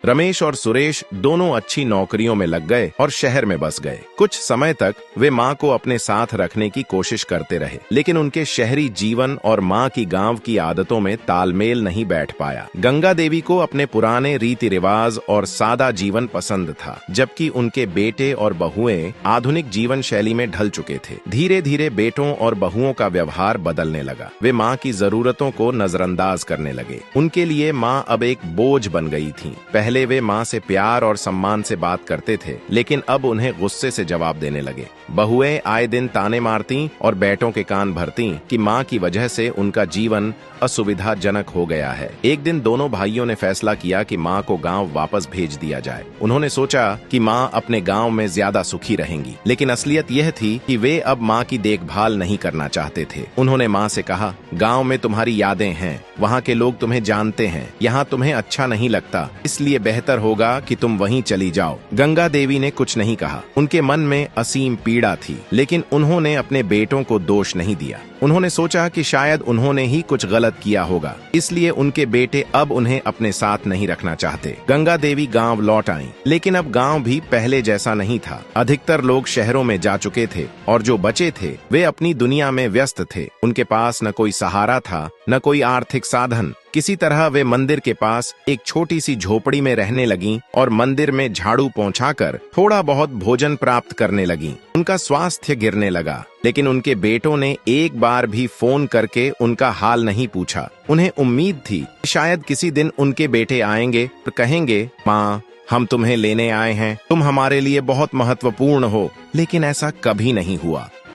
रमेश और सुरेश दोनों अच्छी नौकरियों में लग गए और शहर में बस गए। कुछ समय तक वे माँ को अपने साथ रखने की कोशिश करते रहे, लेकिन उनके शहरी जीवन और माँ की गांव की आदतों में तालमेल नहीं बैठ पाया। गंगा देवी को अपने पुराने रीति रिवाज और सादा जीवन पसंद था, जबकि उनके बेटे और बहुएं आधुनिक जीवन शैली में ढल चुके थे। धीरे धीरे बेटों और बहुओं का व्यवहार बदलने लगा। वे माँ की जरूरतों को नजरअंदाज करने लगे। उनके लिए माँ अब एक बोझ बन गई थी। पहले वे माँ से प्यार और सम्मान से बात करते थे, लेकिन अब उन्हें गुस्से से जवाब देने लगे। बहुएं आए दिन ताने मारती और बेटों के कान भरती कि माँ की वजह से उनका जीवन असुविधाजनक हो गया है। एक दिन दोनों भाइयों ने फैसला किया कि माँ को गांव वापस भेज दिया जाए। उन्होंने सोचा कि माँ अपने गांव में ज्यादा सुखी रहेंगी, लेकिन असलियत यह थी कि वे अब माँ की देखभाल नहीं करना चाहते थे। उन्होंने माँ से कहा, गांव में तुम्हारी यादें हैं, वहाँ के लोग तुम्हें जानते हैं, यहाँ तुम्हें अच्छा नहीं लगता, इसलिए बेहतर होगा कि तुम वहीं चली जाओ। गंगा देवी ने कुछ नहीं कहा। उनके मन में असीम पीड़ा थी, लेकिन उन्होंने अपने बेटों को दोष नहीं दिया। उन्होंने सोचा कि शायद उन्होंने ही कुछ गलत किया होगा, इसलिए उनके बेटे अब उन्हें अपने साथ नहीं रखना चाहते। गंगा देवी गांव लौट आईं, लेकिन अब गांव भी पहले जैसा नहीं था। अधिकतर लोग शहरों में जा चुके थे और जो बचे थे वे अपनी दुनिया में व्यस्त थे। उनके पास न कोई सहारा था, न कोई आर्थिक साधन। किसी तरह वे मंदिर के पास एक छोटी सी झोपड़ी में रहने लगीं और मंदिर में झाड़ू पहुंचाकर थोड़ा बहुत भोजन प्राप्त करने लगीं। उनका स्वास्थ्य गिरने लगा, लेकिन उनके बेटों ने एक बार भी फोन करके उनका हाल नहीं पूछा। उन्हें उम्मीद थी कि शायद किसी दिन उनके बेटे आएंगे और कहेंगे, माँ, हम तुम्हें लेने आए हैं, तुम हमारे लिए बहुत महत्वपूर्ण हो। लेकिन ऐसा कभी नहीं हुआ।